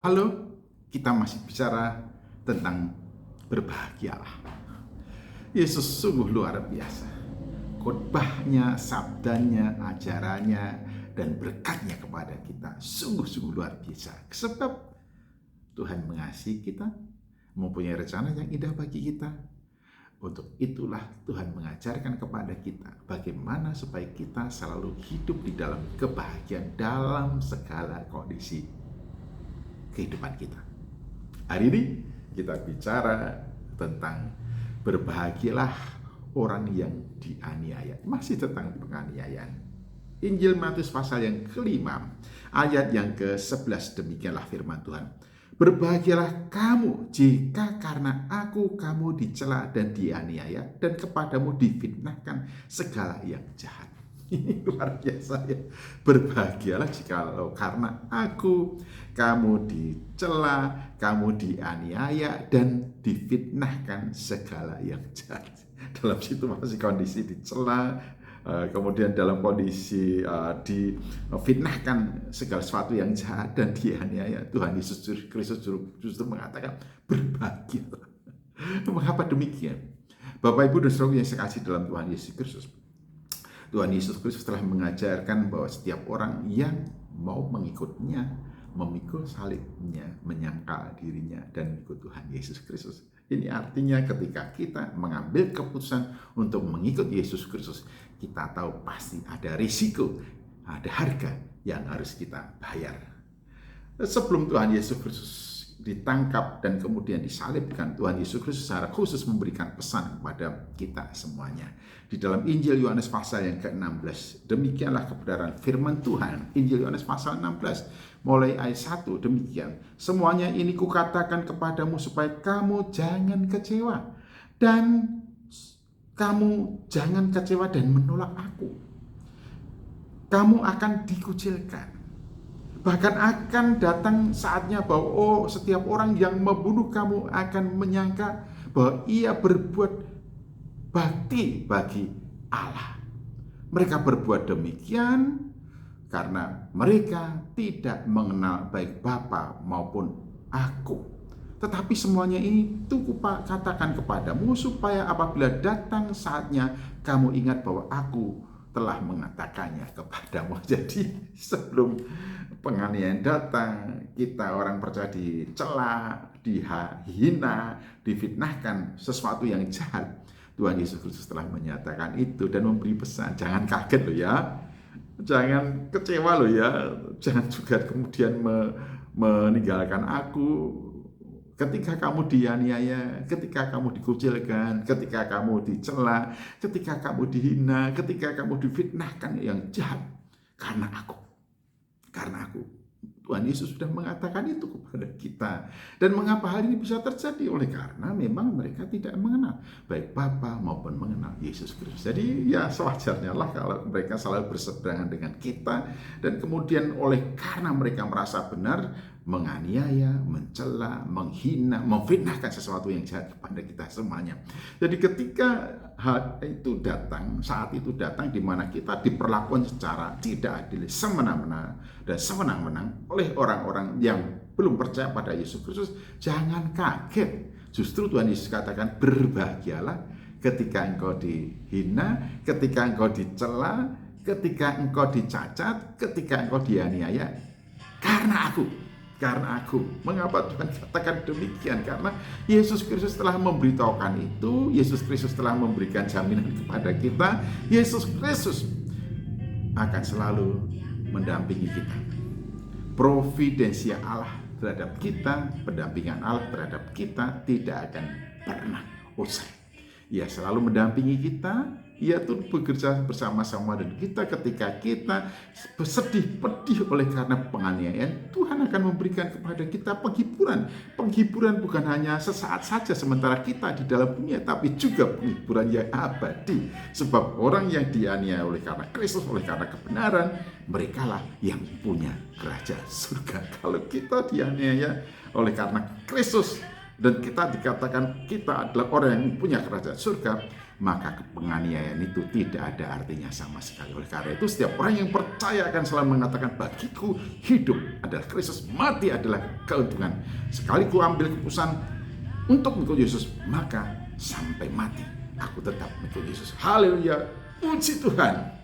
Halo, kita masih bicara tentang berbahagialah. Yesus sungguh luar biasa. Khotbahnya, sabdanya, ajarannya, dan berkatnya kepada kita sungguh-sungguh luar biasa. Sebab Tuhan mengasihi kita, mempunyai rencana yang indah bagi kita. Untuk itulah Tuhan mengajarkan kepada kita bagaimana supaya kita selalu hidup di dalam kebahagiaan dalam segala kondisi kehidupan kita. Hari ini kita bicara tentang berbahagialah orang yang dianiaya. Masih tentang penganiayaan. Injil Matius pasal yang kelima, ayat yang ke-11, demikianlah firman Tuhan. Berbahagialah kamu jika karena aku kamu dicela dan dianiaya dan kepadamu difitnahkan segala yang jahat. Ini luar biasa ya. Berbahagialah jikalau karena aku kamu dicela, kamu dianiaya dan difitnahkan segala yang jahat. Dalam situasi kondisi dicela, kemudian dalam kondisi difitnahkan segala sesuatu yang jahat dan dianiaya, Tuhan Yesus Kristus justru mengatakan berbahagialah. Mengapa demikian? Bapak Ibu dan Saudara yang saya kasih dalam Tuhan Yesus Kristus, Tuhan Yesus Kristus telah mengajarkan bahwa setiap orang yang mau mengikutnya, memikul salibnya, menyangkal dirinya, dan mengikut Tuhan Yesus Kristus. Ini artinya ketika kita mengambil keputusan untuk mengikut Yesus Kristus, kita tahu pasti ada risiko, ada harga yang harus kita bayar. Sebelum Tuhan Yesus Kristus ditangkap dan kemudian disalibkan, Tuhan Yesus Kristus secara khusus memberikan pesan kepada kita semuanya. Di dalam Injil Yohanes pasal yang ke-16, demikianlah kebenaran firman Tuhan. Injil Yohanes pasal 16, mulai ayat 1, demikian. Semuanya ini kukatakan kepadamu supaya kamu jangan kecewa. Dan kamu jangan kecewa dan menolak aku. Kamu akan dikucilkan. Bahkan akan datang saatnya bahwa setiap orang yang membunuh kamu akan menyangka bahwa ia berbuat bakti bagi Allah. Mereka berbuat demikian karena mereka tidak mengenal baik Bapa maupun aku. Tetapi semuanya ini katakan kepadamu supaya apabila datang saatnya kamu ingat bahwa aku telah mengatakannya kepadamu. Jadi sebelum penganiayaan datang, kita orang percaya dicela, dihina, difitnahkan sesuatu yang jahat. Tuhan Yesus Kristus telah menyatakan itu dan memberi pesan, jangan kaget loh ya, jangan kecewa loh ya, jangan juga kemudian meninggalkan aku. Ketika kamu dianiaya, ketika kamu dikucilkan, ketika kamu dicela, ketika kamu dihina, ketika kamu difitnahkan yang jahat, karena aku. Tuhan Yesus sudah mengatakan itu kepada kita. Dan mengapa hal ini bisa terjadi? Oleh karena memang mereka tidak mengenal baik Bapa maupun mengenal Yesus Kristus. Jadi ya sewajarnya lah kalau mereka selalu berseberangan dengan kita, dan kemudian oleh karena mereka merasa benar, menganiaya, mencela, menghina, memfitnahkan sesuatu yang jahat kepada kita semuanya. Jadi ketika hal itu datang, saat itu datang di mana kita diperlakukan secara tidak adil, semena-mena dan sewenang-wenang oleh orang-orang yang belum percaya pada Yesus Kristus, jangan kaget. Justru Tuhan Yesus katakan berbahagialah ketika engkau dihina, ketika engkau dicela, ketika engkau dicacat, ketika engkau dianiaya, karena aku. Mengapa Tuhan katakan demikian? Karena Yesus Kristus telah memberitahukan itu. Yesus Kristus telah memberikan jaminan kepada kita. Yesus Kristus akan selalu mendampingi kita. Providensia Allah terhadap kita, pendampingan Allah terhadap kita tidak akan pernah usai. Ia selalu mendampingi kita. Ia tuh bekerja bersama-sama dan kita ketika kita bersedih, pedih oleh karena penganiayaan, Tuhan akan memberikan kepada kita penghiburan. Penghiburan bukan hanya sesaat saja sementara kita di dalam dunia, tapi juga penghiburan yang abadi. Sebab orang yang dianiaya oleh karena Kristus, oleh karena kebenaran, merekalah yang punya kerajaan surga. Kalau kita dianiaya oleh karena Kristus dan kita dikatakan kita adalah orang yang punya kerajaan surga, maka penganiayaan itu tidak ada artinya sama sekali. Oleh karena itu setiap orang yang percaya akan selalu mengatakan, bagiku hidup adalah Kristus, mati adalah keuntungan. Sekali ku ambil keputusan untuk mengikut Yesus, maka sampai mati aku tetap mengikut Yesus. Haleluya, puji Tuhan.